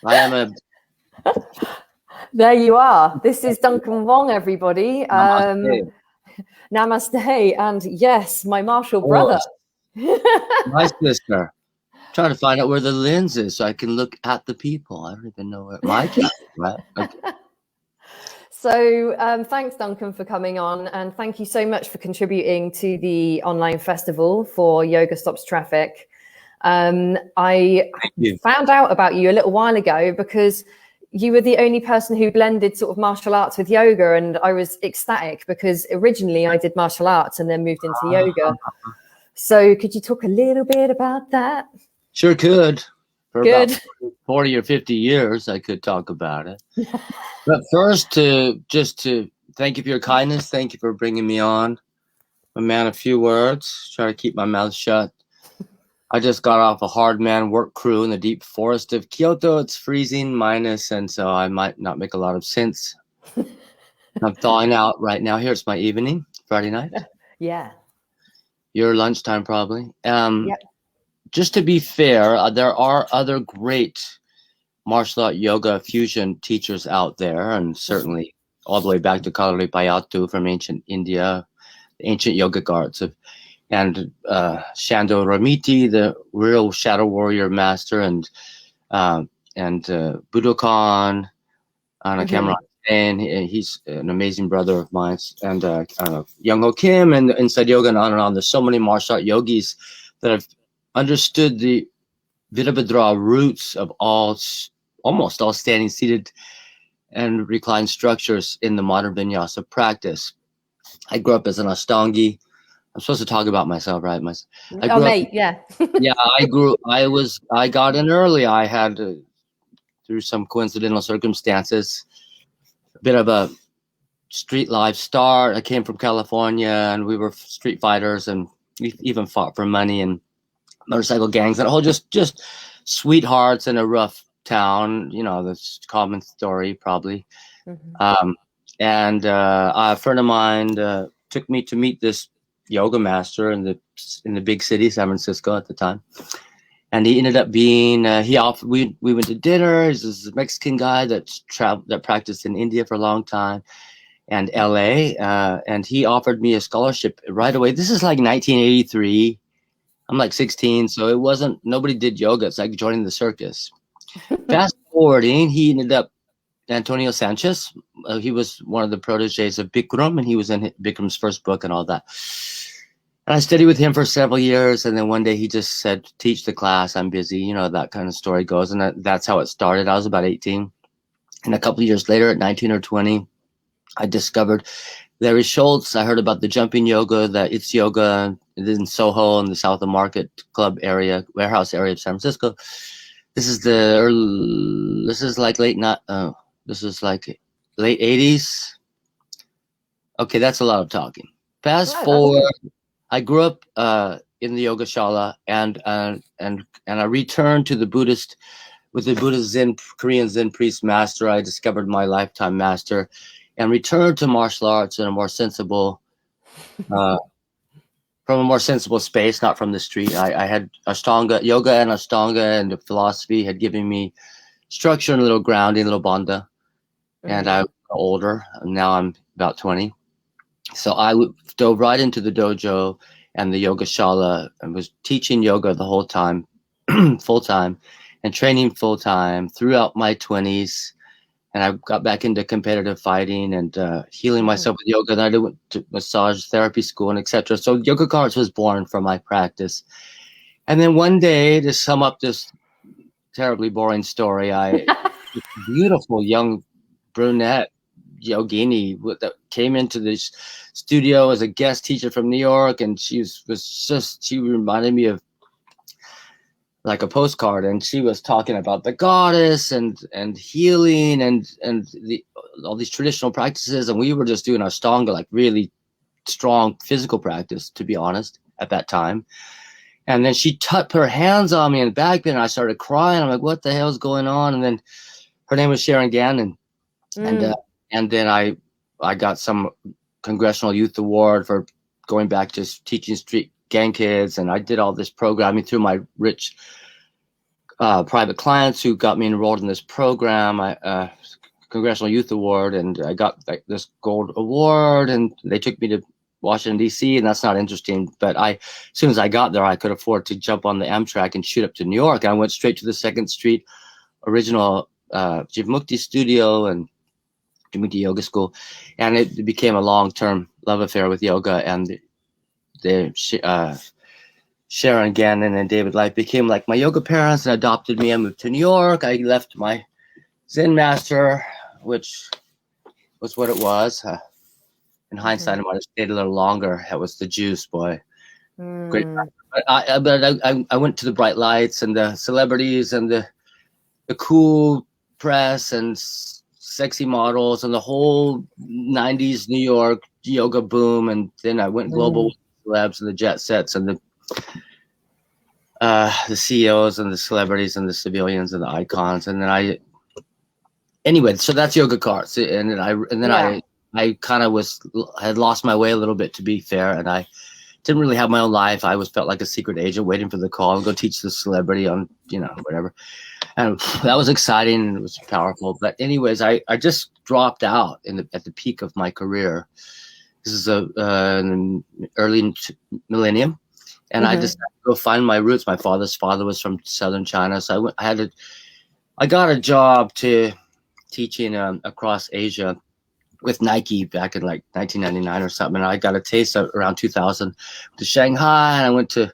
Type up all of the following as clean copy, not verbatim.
I am a There you are. This is Duncan Wong, everybody. namaste. Namaste. And yes, my martial Oh, brother. my sister. Trying to find out where the lens is so I can look at the people. I don't even know where my camera is, right? Okay. So thanks, Duncan, for coming on. And thank you so much for contributing to the online festival for Yoga Stops Traffic. I Thank you. found out about you a little while ago because you were the only person who blended sort of martial arts with yoga. And I was ecstatic because originally I did martial arts and then moved into yoga. So could you talk a little bit about that? Sure could. For Good. about 40 or 50 years, I could talk about it. But first, to thank you for your kindness. Thank you for bringing me on. A man of few words. Try to keep my mouth shut. I just got off a hard man work crew in the deep forest of Kyoto. It's freezing minus, and so I might not make a lot of sense. I'm thawing out right now. Here it's my evening, Friday night. Yeah. Your lunchtime, probably. Yep. Just to be fair, there are other great martial art yoga fusion teachers out there, and certainly all the way back to Kalari Payattu from ancient India, the ancient yogic arts of, and Shando Ramiti, the real shadow warrior master, and Budokan, Anna Cameron. And he's an amazing brother of mine, and Young Ho Kim, and Inside Yoga, and on and on. There's so many martial art yogis that have understood the Virabhadra roots of almost all standing, seated, and reclined structures in the modern vinyasa practice. I grew up as an Ashtangi. I'm supposed to talk about myself, right? I grew up, yeah. yeah, I got in early. I had, through some coincidental circumstances, a bit of a street life start. I came from California, and we were street fighters, and we even fought for money and motorcycle gangs and all, just sweethearts in a rough town. You know, this common story probably. And a friend of mine took me to meet this yoga master in the big city, San Francisco at the time. And he ended up being he offered we went to dinner. He's this Mexican guy that practiced in India for a long time and LA, and he offered me a scholarship right away. This is like 1983. I'm like 16, so it wasn't, nobody did yoga. It's like joining the circus. Fast forwarding, he ended up Antonio Sanchez. He was one of the proteges of Bikram, and he was in Bikram's first book and all that. And I studied with him for several years, and then one day he just said, teach the class, I'm busy. You know, that kind of story goes, and that's how it started. I was about 18. And a couple of years later, at 19 or 20, I discovered Larry Schultz. I heard about the jumping yoga, the It's Yoga in Soho in the South of Market Club area, warehouse area of San Francisco. This is like late 80s. Okay, that's a lot of talking. Fast forward, I grew up in the yoga shala, and I returned to the Buddhist with the Buddhist Zen Korean Zen priest master. I discovered my lifetime master, and returned to martial arts in a more sensible, from a more sensible space, not from the street. I had Ashtanga yoga, and Ashtanga and the philosophy had given me structure and a little grounding, a little bandha. And I was older, and now I'm about 20. So I dove right into the dojo and the yoga shala, and was teaching yoga the whole time, full time, and training full time throughout my 20s. And I got back into competitive fighting and healing myself with yoga. Then I went to massage therapy school and etc. So Yoga Arts was born from my practice. And then one day, to sum up this terribly boring story, this beautiful young brunette yogini that came into this studio as a guest teacher from New York, and she reminded me of like a postcard, and she was talking about the goddess and healing and all these traditional practices, and we were just doing Ashtanga, like really strong physical practice, to be honest, at that time. And then she put her hands on me in the back, and I started crying. I'm like, what the hell is going on? And then her name was Sharon Gannon, and then I got some Congressional Youth Award for going back to teaching street gang kids, and I did all this programming through my rich private clients who got me enrolled in this program. I Congressional Youth Award, and I got like this gold award, and they took me to Washington D.C. and that's not interesting. But as soon as I got there, I could afford to jump on the Amtrak and shoot up to New York. I went straight to the 2nd Street original Jivmukti studio and Jivmukti Yoga School, and it became a long-term love affair with yoga. And Sharon Gannon and David Life became like my yoga parents and adopted me. I moved to New York. I left my Zen master, which was what it was. In hindsight, I might have stayed a little longer. That was the juice, boy. Great. But I went to the bright lights and the celebrities and the cool press and sexy models and the whole 90s New York yoga boom. And then I went global with the celebs and the jet sets and the CEOs and the celebrities and the civilians and the icons. And then anyway, so that's yoga cards. And then I kind of had lost my way a little bit, to be fair. And I didn't really have my own life. I felt like a secret agent waiting for the call and go teach the celebrity on, whatever. And that was exciting and it was powerful. But anyways, I just dropped out at the peak of my career. This is in the early millennium. And I decided to go find my roots. My father's father was from southern China. So I got a job teaching across Asia with Nike back in like 1999 or something. And I got a taste of around 2000 to Shanghai, and I went to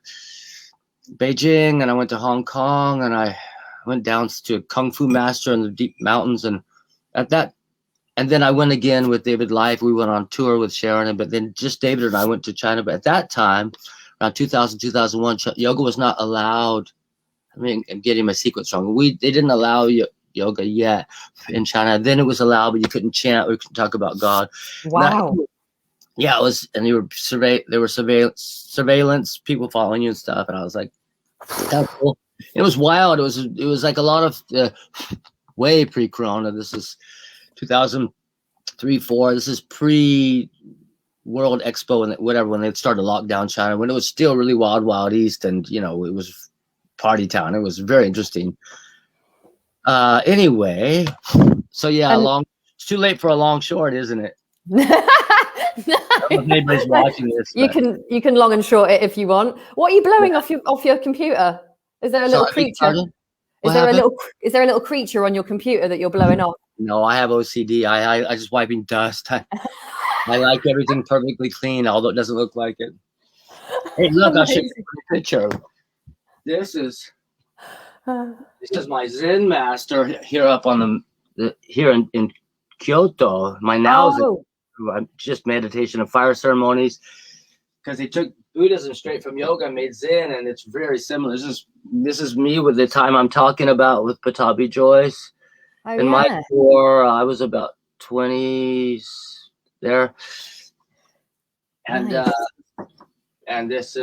Beijing, and I went to Hong Kong, and I went down to a Kung Fu master in the deep mountains. And and then I went again with David Life. We went on tour with Sharon, but then just David and I went to China. But at that time, around 2000, 2001, yoga was not allowed. I mean, I'm getting my sequence wrong. They didn't allow yoga yet in China. Then it was allowed, but you couldn't chant or you couldn't talk about God. Wow. It was, and there were surveillance, people following you and stuff. And I was like, that's cool. It was wild. It was like a lot of way pre-Corona. This is 2003, 4. This is pre-World Expo and whatever, when they started to lock down China, when it was still really wild east, and it was party town. It was very interesting. Anyway, so it's too late for a long short, isn't it? No. If anybody's watching this, you can long and short it if you want. What are you blowing off your computer? Is there a little creature? Is there a little creature on your computer that you're blowing off? No, I have OCD. I just wiping dust. I like everything perfectly clean, although it doesn't look like it. Hey, look, I'll show you a picture. This is my Zen master here up on here in Kyoto. My just meditation and fire ceremonies, because they took Buddhism straight from yoga and made Zen, and it's very similar. This is me with the time I'm talking about with Patabi Joyce. In my core, I was about 20 there, and nice. And this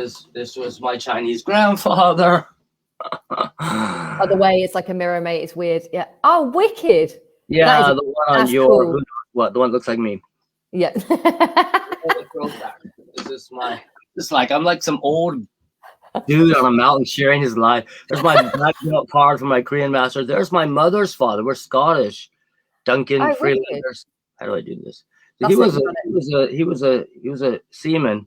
was my Chinese grandfather. By the way, it's like a mirror, mate. It's weird. Yeah. Oh, wicked. Yeah, the one on your cool. What? The one that looks like me. Yeah. I'm like some old dude on a mountain sharing his life. There's my black belt card from my Korean master. There's my mother's father. We're Scottish. Duncan Freelanders. How do I do this? He was a seaman.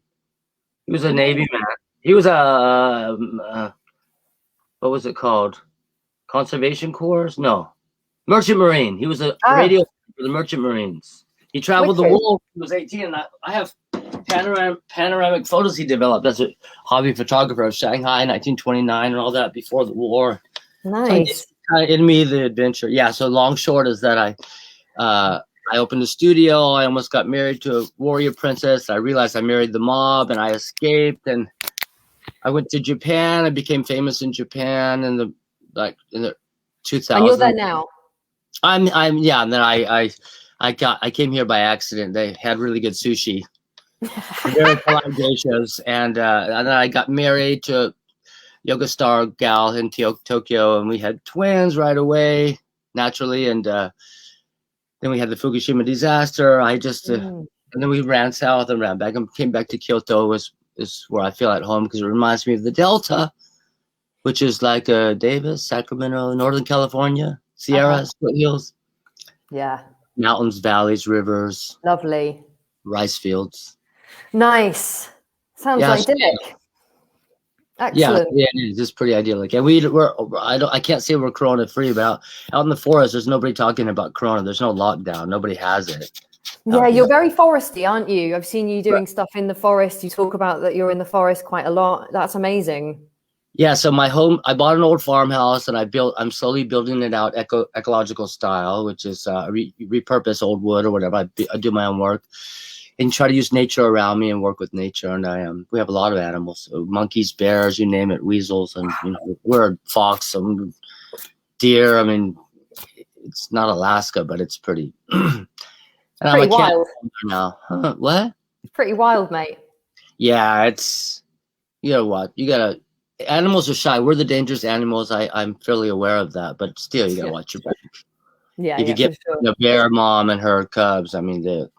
He was a Navy man. He was a what was it called? Conservation Corps? No. Merchant Marine. He was a radio for the Merchant Marines. He traveled the world when he was 18, and I have panoramic photos he developed as a hobby photographer of Shanghai in 1929 and all that before the war. Nice. So kind of in me, the adventure. Yeah, so long short is that I opened a studio. I almost got married to a warrior princess. I realized I married the mob, and I escaped, and I went to Japan. I became famous in Japan in the 2000s. And you're there now. And then I came here by accident. They had really good sushi, very polite geishas, and then I got married to a yoga star gal in Tokyo, and we had twins right away, naturally, and then we had the Fukushima disaster. And then we ran south and ran back and came back to Kyoto. Is where I feel at home because it reminds me of the Delta, which is like Davis, Sacramento, Northern California, Sierras, foothills, Yeah. mountains, valleys, rivers, Lovely. rice fields. Nice. Sounds Yeah, idyllic. yeah, Excellent. yeah, it is. It's pretty idyllic. And I can't say we're Corona free, but out in the forest, there's nobody talking about Corona. There's no lockdown. Nobody has it. Yeah, you're very foresty, aren't you? I've seen you doing stuff in the forest. You talk about that you're in the forest quite a lot. That's amazing. Yeah, so my home, I bought an old farmhouse and I'm slowly building it out ecological style, which is repurpose old wood or whatever. I do my own work and try to use nature around me and work with nature. And we have a lot of animals, so monkeys, bears, you name it, weasels, and we're a fox, some deer. I mean, it's not Alaska, but it's pretty. And Pretty wild now. Huh, what? It's pretty wild, mate. Yeah, it's, you know what? Animals are shy. We're the dangerous animals. I'm fairly aware of that, but still, you gotta watch your back. Yeah, if you get a bear mom and her cubs, I mean, they'll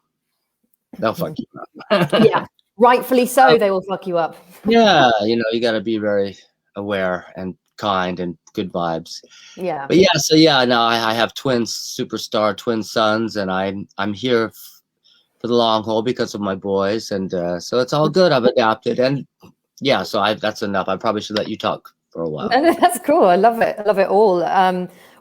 fuck you up. Yeah, rightfully so. They will fuck you up. Yeah, you gotta be very aware and kind and good vibes. Yeah. But now I have superstar twin sons, and I'm here for the long haul because of my boys, and so it's all good. I've adapted, and yeah, so that's enough. I probably should let you talk for a while. That's cool. I love it. I love it all.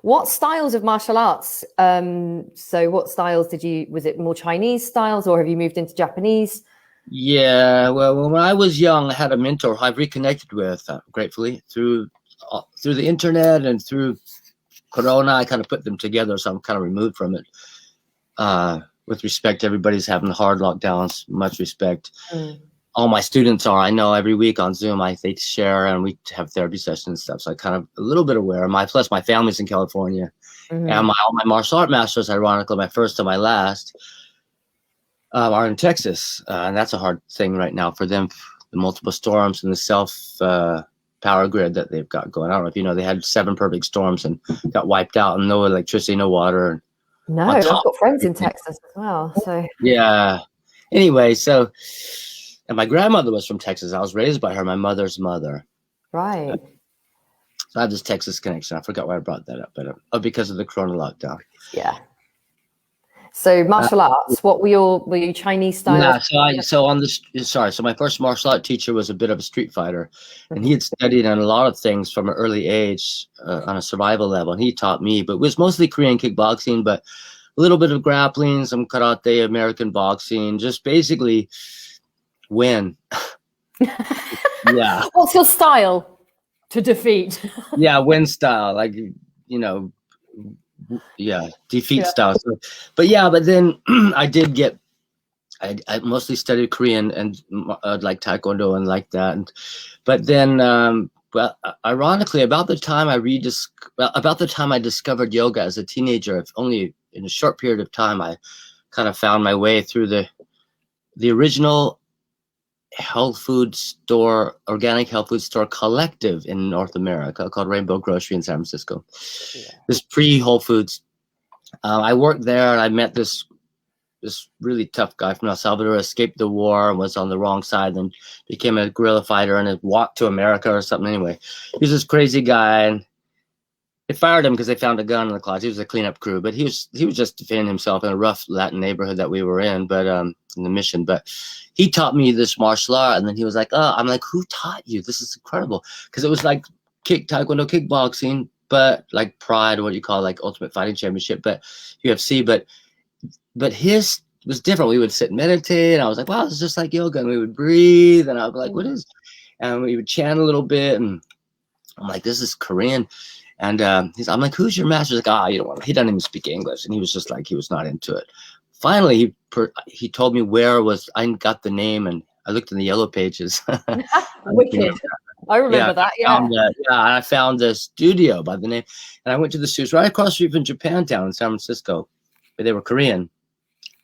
What styles of martial arts? So what styles was it more Chinese styles, or have you moved into Japanese? Yeah, well, when I was young, I had a mentor who I've reconnected with, gratefully, through the internet and through Corona. I kind of put them together, so I'm kind of removed from it. With respect, everybody's having hard lockdowns. Much respect. All my students are. I know every week on Zoom, they share and we have therapy sessions and stuff. So I kind of a little bit aware. Plus my family's in California, and all my martial art masters, ironically, my first and my last, are in Texas, and that's a hard thing right now for them. The multiple storms and the self power grid that they've got going. I don't know if you know, they had 7 perfect storms and got wiped out, and no electricity, no water. No, I've got friends in Texas as well. So yeah. Anyway, and my grandmother was from Texas. I was raised by her, my mother's mother. Right. So I have this Texas connection. I forgot why I brought that up, but because of the Corona lockdown. Yeah. So martial arts, what were you Chinese style? Yeah, so my first martial art teacher was a bit of a street fighter, and he had studied on a lot of things from an early age on a survival level, and he taught me, but it was mostly Korean kickboxing, but a little bit of grappling, some karate, American boxing, just basically win. Yeah. What's your style to defeat? Yeah, win style, like, defeat style. So, but then I mostly studied Korean and like Taekwondo and like that. But then, ironically, about the time I discovered yoga as a teenager, only in a short period of time, I kind of found my way through the original organic health food store collective in North America called Rainbow Grocery in San Francisco. Yeah. This pre-Whole Foods. I worked there, and I met this really tough guy from El Salvador, escaped the war and was on the wrong side, and became a guerrilla fighter and had walked to America or something. Anyway, he was this crazy guy, and they fired him because they found a gun in the closet. He was a cleanup crew, but he was just defending himself in a rough Latin neighborhood that we were in, but in the mission. But he taught me this martial art, and then he was like, "Oh," I'm like, "Who taught you? This is incredible," because it was like Taekwondo kickboxing, but like Pride, what do you call it, like Ultimate Fighting Championship, but UFC, but his was different. We would sit and meditate, and I was like, "Wow, it's just like yoga." And we would breathe, and I would be like, "What is?" And we would chant a little bit, and I'm like, "This is Korean." And I'm like, "Who's your master?" He's like, you don't want to. He doesn't even speak English, and he was just like, he was not into it. Finally, he told me I got the name, and I looked in the yellow pages. Wicked. I remember that. Yeah. I found the studio by the name, and I went to the studio right across the street from Japantown in San Francisco, but they were Korean,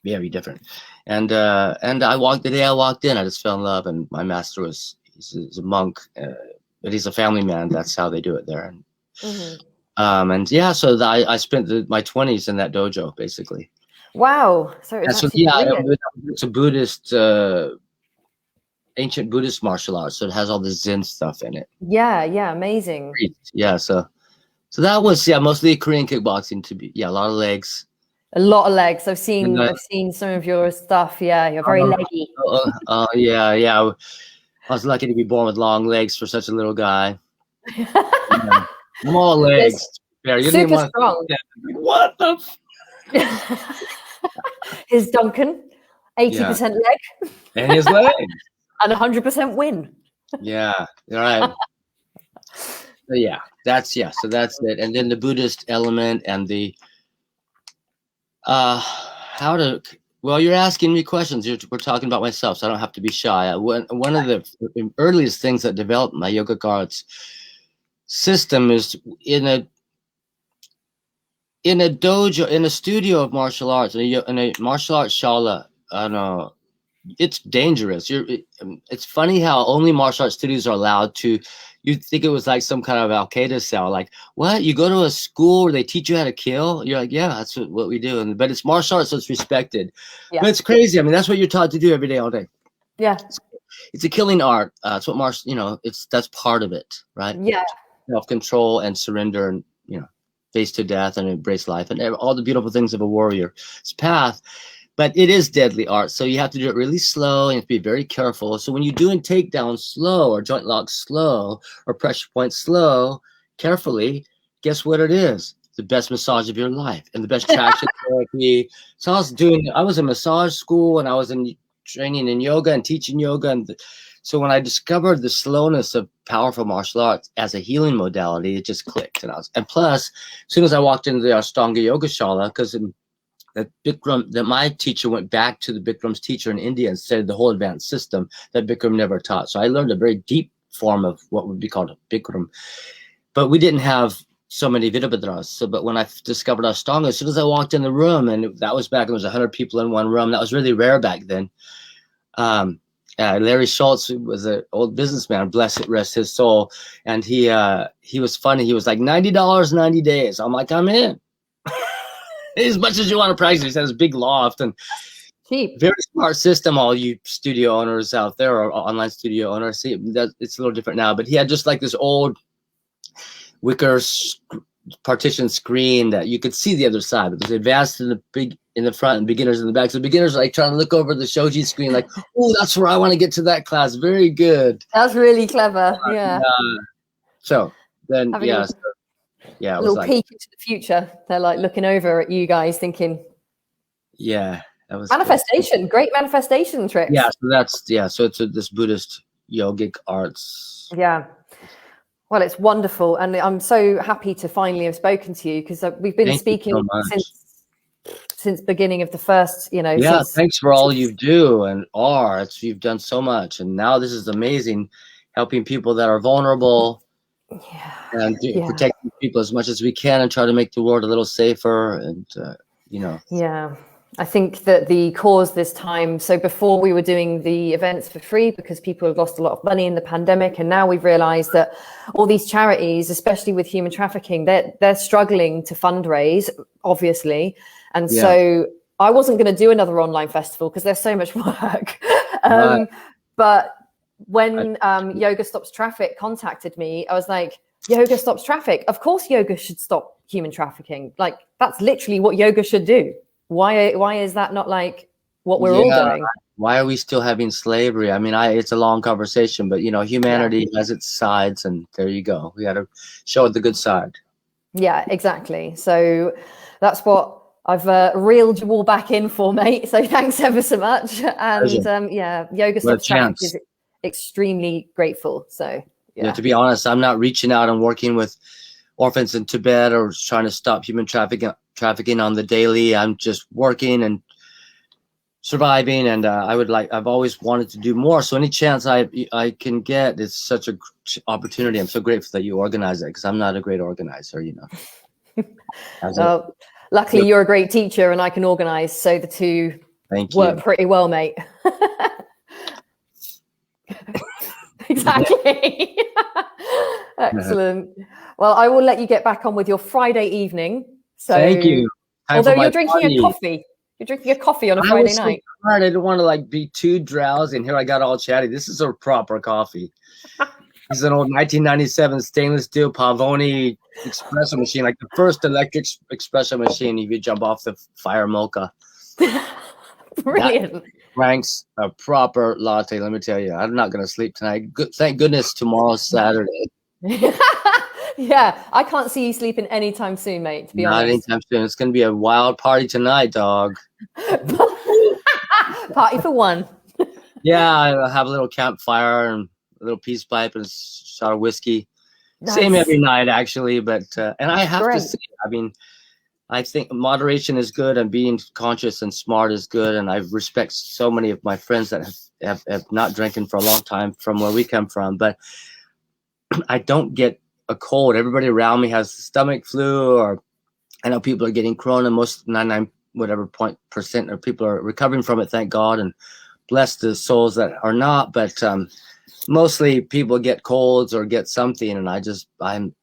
very different. And the day I walked in, I just fell in love, and my master he's a monk, but he's a family man. That's how they do it there. So I spent my 20s in that dojo, basically. Wow. So it's a Buddhist ancient Buddhist martial arts, so it has all the Zen stuff in it. Yeah, amazing. Yeah, so that was mostly Korean kickboxing. To be a lot of legs. A lot of legs. I've And, seen some of your stuff. Yeah, you're very leggy. Yeah. I was lucky to be born with long legs for such a little guy. I'm all legs. Yeah, super strong. What the? His Duncan, 80% leg, and his legs, and 100% win. Yeah, all right. So so that's it. And then the Buddhist element and the well, you're asking me questions. We're talking about myself, so I don't have to be shy. One of the earliest things that developed my yogic arts system is in a dojo, in a studio of martial arts, in a martial arts shala. I don't know. It's dangerous. It's funny how only martial arts studios are allowed to. You'd think it was like some kind of Al Qaeda cell. Like, what? You go to a school where they teach you how to kill? You're like, yeah, that's what we do. But it's martial arts, so it's respected. Yeah. But it's crazy. I mean, that's what you're taught to do every day, all day. Yeah. It's a killing art. It's what that's part of it, right? Yeah. Self-control and surrender, and face to death and embrace life and all the beautiful things of a warrior's path. But it is deadly art, so you have to do it really slow and be very careful. So when you're doing takedowns slow, or joint locks slow, or pressure points slow, carefully, guess what it is? The best massage of your life and the best traction therapy. So I was in massage school, and I was in training in yoga and teaching yoga. And so when I discovered the slowness of powerful martial arts as a healing modality, it just clicked. And plus, as soon as I walked into the Ashtanga Yoga Shala, because that my teacher went back to the Bikram's teacher in India and studied the whole advanced system that Bikram never taught. So I learned a very deep form of what would be called a Bikram. But we didn't have so many Virabhadras. But when I discovered Ashtanga, as soon as I walked in the room, and that was back, there was 100 people in one room. That was really rare back then. Larry Schultz was an old businessman, blessed rest his soul. And he was funny. He was like, $90, 90 days. I'm like, I'm in. As much as you want to practice. He has a big loft and cheap. Very smart system. All you studio owners out there, or online studio owners, see that it's a little different now. But he had just like this old wicker partition screen that you could see the other side. But there's advanced in the front and beginners in the back. So beginners are like trying to look over the shoji screen, like, oh, that's where I want to get to that class. Very good. That's really clever. Yeah. So then, Having a little peek into the future. They're like looking over at you guys, thinking, yeah, that was manifestation. Cool. Great manifestation tricks. Yeah, so it's this Buddhist yogic arts. Yeah. Well, it's wonderful, and I'm so happy to finally have spoken to you, because we've been speaking since beginning of the first, Yeah, thanks for all you do and are. You've done so much, and now this is amazing, helping people that are vulnerable. Yeah. And protecting people as much as we can, and try to make the world a little safer. And Yeah, I think that the cause this time. So before we were doing the events for free because people have lost a lot of money in the pandemic, and now we've realised that all these charities, especially with human trafficking, they're struggling to fundraise, obviously. And so I wasn't going to do another online festival because there's so much work. But when Yoga Stops Traffic contacted me, I was like, Yoga Stops Traffic. Of course, yoga should stop human trafficking. Like, that's literally what yoga should do. Why is that not like what we're all doing? Why are we still having slavery? I mean, it's a long conversation, but humanity has its sides, and there you go. We got to show it the good side. Yeah, exactly. So that's what I've reeled you all back in for, mate. So thanks ever so much. And Yoga Stops Traffic is extremely grateful. So to be honest, I'm not reaching out and working with orphans in Tibet or trying to stop human trafficking on the daily. I'm just working and surviving, and I've always wanted to do more. So any chance I can get is such a opportunity. I'm so grateful that you organize it, because I'm not a great organizer, Well, luckily you're a great teacher and I can organize, so the two work pretty well, mate. Exactly. Excellent. Well, I will let you get back on with your Friday evening. So thank you. Although you're drinking a coffee. You're drinking a coffee on a I Friday was so night. tired. I didn't want to like be too drowsy, and here I got all chatty. This is a proper coffee. This is an old 1997 stainless steel Pavoni espresso machine, like the first electric espresso machine. If you jump off the fire mocha, Brilliant. that ranks a proper latte. Let me tell you, I'm not going to sleep tonight. Thank goodness tomorrow's Saturday. Yeah, I can't see you sleeping anytime soon, mate, to be Not honest. anytime soon. It's going to be a wild party tonight, dog. Party for one. Yeah, I'll have a little campfire and a little peace pipe and a shot of whiskey. Nice. Same every night, actually. But and I have Great. to say, I mean, I think moderation is good and being conscious and smart is good. And I respect so many of my friends that have not drinking for a long time from where we come from. But I don't get a cold. Everybody around me has stomach flu, or I know people are getting corona. Most 99 whatever % of people are recovering from it, thank God, and bless the souls that are not. But mostly people get colds or get something, and I'm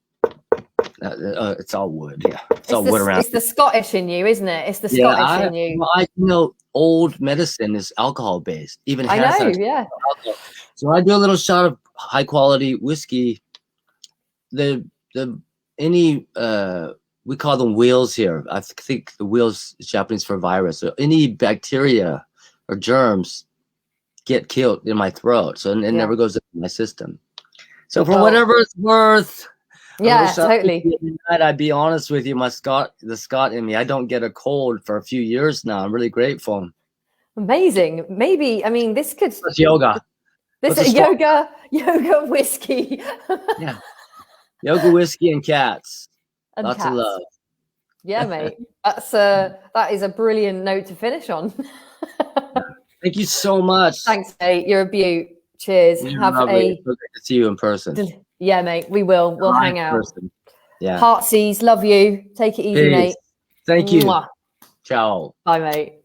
it's all wood. Yeah, it's all wood around. It's the Scottish in you, isn't it? It's the Scottish in you. Well, I know old medicine is alcohol based. Even I know, yeah. Alcohol. So I do a little shot of high quality whiskey. We call them wheels here. I think the wheels is Japanese for virus. So any bacteria or germs get killed in my throat, so it never goes into my system. So for whatever it's worth, yeah, totally. I'd be honest with you, the Scot in me, I don't get a cold for a few years now. I'm really grateful. Amazing. Maybe, I mean, this could. It's yoga. This is yoga whiskey. Yeah, yoga whiskey and cats. And Lots cats. of love. Yeah, mate. That is a brilliant note to finish on. Thank you so much. Thanks, mate. You're a beaut. Cheers. Have so great to see you in person. Yeah, mate. We will. We'll hang out. Person. Yeah. Heartsies. Love you. Take it easy, Peace. mate. Thank you. Mwah. Ciao. Bye, mate.